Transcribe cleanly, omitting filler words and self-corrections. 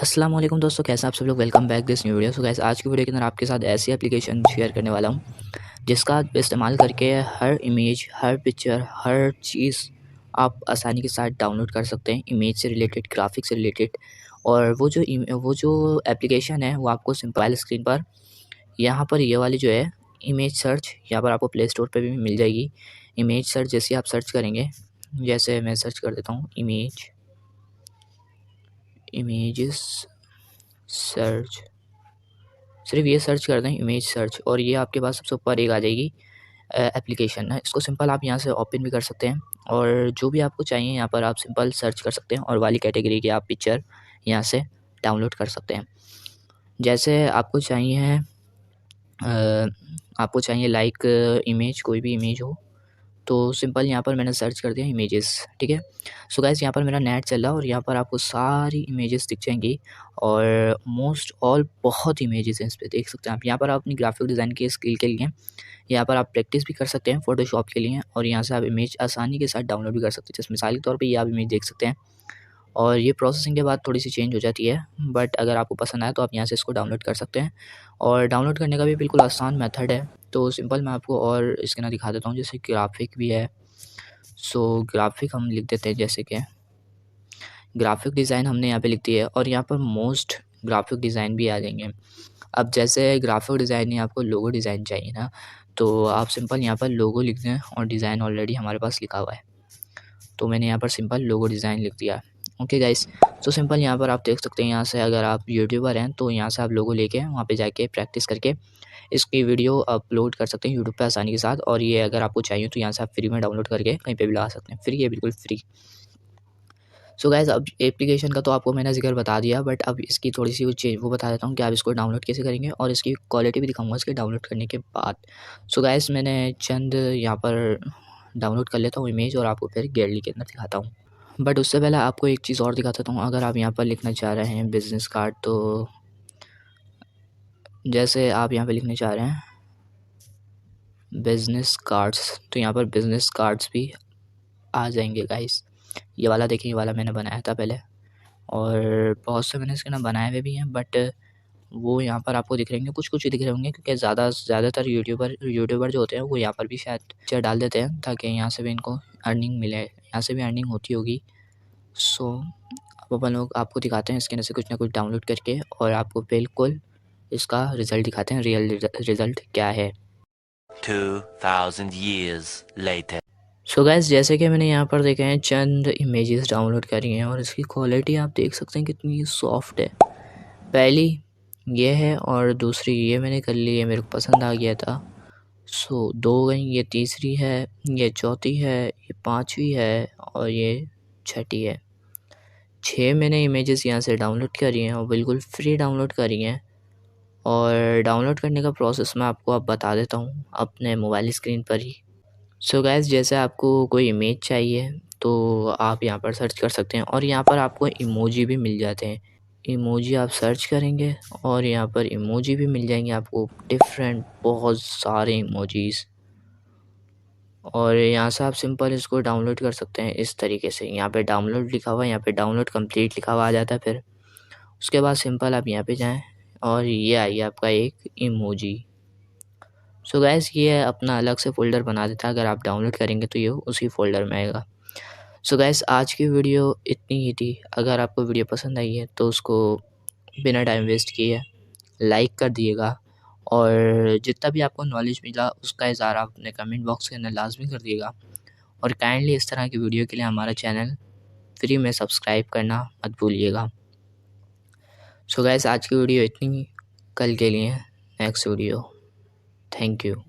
अस्सलाम वालेकुम दोस्तों, कैसे आप सब लोग। Welcome back this new video. So guys, आज की वीडियो के अंदर आपके साथ ऐसी एप्लीकेशन शेयर करने वाला हूँ जिसका आप इस्तेमाल करके हर इमेज, हर पिक्चर, हर चीज़ आप आसानी के साथ डाउनलोड कर सकते हैं, इमेज से रिलेटेड, ग्राफिक से रिलेटेड। और वो जो एप्लीकेशन है वो आपको सिंपल स्क्रीन पर यहाँ पर ये वाली जो है इमेज सर्च, यहाँ पर आपको प्ले स्टोर पर भी मिल जाएगी। इमेज सर्च जैसे आप सर्च करेंगे, जैसे मैं सर्च कर देता हूँ इमेजेस सर्च, सिर्फ ये सर्च कर दें इमेज सर्च, और ये आपके पास सबसे ऊपर एक आ जाएगी एप्लीकेशन है। इसको सिंपल आप यहाँ से ओपन भी कर सकते हैं और जो भी आपको चाहिए यहाँ पर आप सिंपल सर्च कर सकते हैं और वाली कैटेगरी की आप पिक्चर यहाँ से डाउनलोड कर सकते हैं। जैसे आपको चाहिए लाइक इमेज, कोई भी इमेज हो तो सिंपल यहाँ पर मैंने सर्च कर दिया इमेजेस, ठीक है। सो गाइस, यहाँ पर मेरा नेट चल रहा है और यहाँ पर आपको सारी इमेजेस दिख जाएंगी और मोस्ट ऑल बहुत इमेजेस हैं इस पे, देख सकते हैं आप। यहाँ पर आप अपनी ग्राफिक डिज़ाइन की स्किल के लिए यहाँ पर आप प्रैक्टिस भी कर सकते हैं फ़ोटोशॉप के लिए, और यहाँ से आप इमेज आसानी के साथ डाउनलोड भी कर सकते हैं। जैसे मिसाल के तौर पे ये आप इमेज देख सकते हैं और ये प्रोसेसिंग के बाद थोड़ी सी चेंज हो जाती है, बट अगर आपको पसंद आए तो आप यहाँ से इसको डाउनलोड कर सकते हैं। और डाउनलोड करने का भी बिल्कुल आसान मेथड है। तो सिंपल मैं आपको और इसके ना दिखा देता हूँ। जैसे ग्राफिक भी है, सो ग्राफिक हम लिख देते हैं, जैसे कि ग्राफिक डिज़ाइन हमने यहाँ पे लिख दिया है और यहाँ पर मोस्ट ग्राफिक डिज़ाइन भी आ जाएंगे। अब जैसे ग्राफिक डिज़ाइन में आपको लोगो डिज़ाइन चाहिए ना, तो आप सिंपल यहाँ पर लोगो लिख दें और डिज़ाइन ऑलरेडी हमारे पास लिखा हुआ है, तो मैंने यहाँ पर सिंपल लोगो डिज़ाइन लिख दिया। ओके गाइस, तो सिंपल यहाँ पर आप देख सकते हैं। यहाँ से अगर आप यूट्यूबर हैं तो यहाँ से आप लोगो लेके वहाँ पे जाके प्रैक्टिस करके इसकी वीडियो अपलोड कर सकते हैं यूट्यूब पे आसानी के साथ। और ये अगर आपको चाहिए तो यहाँ से आप फ्री में डाउनलोड करके कहीं पे भी लगा सकते हैं, फ्री है, बिल्कुल फ्री। सो गाइस, अब एप्लीकेशन का तो आपको मैंने ज़िक्र बता दिया, बट अब इसकी थोड़ी सी वो बता देता हूँ कि आप इसको डाउनलोड कैसे करेंगे और इसकी क्वालिटी भी दिखाऊंगा इसके डाउनलोड करने के बाद। सो गाइस, मैंने चंद यहाँ पर डाउनलोड कर लेता हूँ इमेज और आपको फिर गैलरी के अंदर दिखाता हूँ। बट उससे पहले आपको एक चीज़ और दिखा देता हूँ। अगर आप यहाँ पर लिखना चाह रहे हैं बिज़नेस कार्ड, तो जैसे आप यहाँ पे लिखने चाह रहे हैं बिज़नेस कार्ड्स, तो यहाँ पर बिज़नेस कार्ड्स भी आ जाएंगे गाइस। ये वाला देखिए, ये वाला मैंने बनाया था पहले और बहुत से मैंने इसके ना बनाए हुए भी हैं, बट वो यहाँ पर आपको दिख रहे होंगे, कुछ ही दिख रहे होंगे क्योंकि ज़्यादातर यूट्यूबर जो होते हैं वो यहाँ पर भी शायद पिक्चर डाल देते हैं ताकि यहाँ से भी इनको अर्निंग मिले, यहाँ से भी अर्निंग होती होगी। सो अब अपन लोग आपको दिखाते हैं इसके अंदर से कुछ ना कुछ डाउनलोड करके और आपको बिल्कुल इसका रिज़ल्ट दिखाते हैं, रियल रिज़ल्ट क्या है। 2000 years later. सो गाइस, जैसे कि मैंने यहाँ पर देखे हैं चंद इमेजेस डाउनलोड करी हैं और इसकी क्वालिटी आप देख सकते हैं कितनी सॉफ्ट है। पहली ये है और दूसरी ये मैंने कर ली है, मेरे को पसंद आ गया था। सो 2 गई, ये तीसरी है, ये चौथी है, ये पाँचवीं है और ये छठी है। 6 मैंने इमेजेस यहाँ से डाउनलोड करी हैं और बिल्कुल फ्री डाउनलोड करी हैं। और डाउनलोड करने का प्रोसेस मैं आपको अब बता देता हूँ अपने मोबाइल स्क्रीन पर ही। सो गाइस, जैसे आपको कोई इमेज चाहिए तो आप यहाँ पर सर्च कर सकते हैं और यहाँ पर आपको इमोजी भी मिल जाते हैं। इमोजी आप सर्च करेंगे और यहाँ पर इमोजी भी मिल जाएंगे आपको, डिफरेंट बहुत सारे इमोजीज़। और यहाँ से आप सिंपल इसको डाउनलोड कर सकते हैं इस तरीके से। यहाँ पे डाउनलोड लिखा हुआ है, यहाँ पे डाउनलोड कंप्लीट लिखा हुआ आ जाता है। फिर उसके बाद सिंपल आप यहाँ पे जाएँ और ये आइए आपका एक इमोजी। सो गाइस, ये अपना अलग से फ़ोल्डर बना देता है, अगर आप डाउनलोड करेंगे तो ये उसी फ़ोल्डर में आएगा। सो गाइस, आज की वीडियो इतनी ही थी। अगर आपको वीडियो पसंद आई है तो उसको बिना टाइम वेस्ट किए लाइक कर दिएगा और जितना भी आपको नॉलेज मिला उसका इज़हार आप अपने कमेंट बॉक्स के अंदर लाजमी कर दिएगा। और काइंडली इस तरह की वीडियो के लिए हमारा चैनल फ्री में सब्सक्राइब करना मत भूलिएगा। सो गाइस, आज की वीडियो इतनी ही, कल के लिए नेक्स्ट वीडियो। Thank you.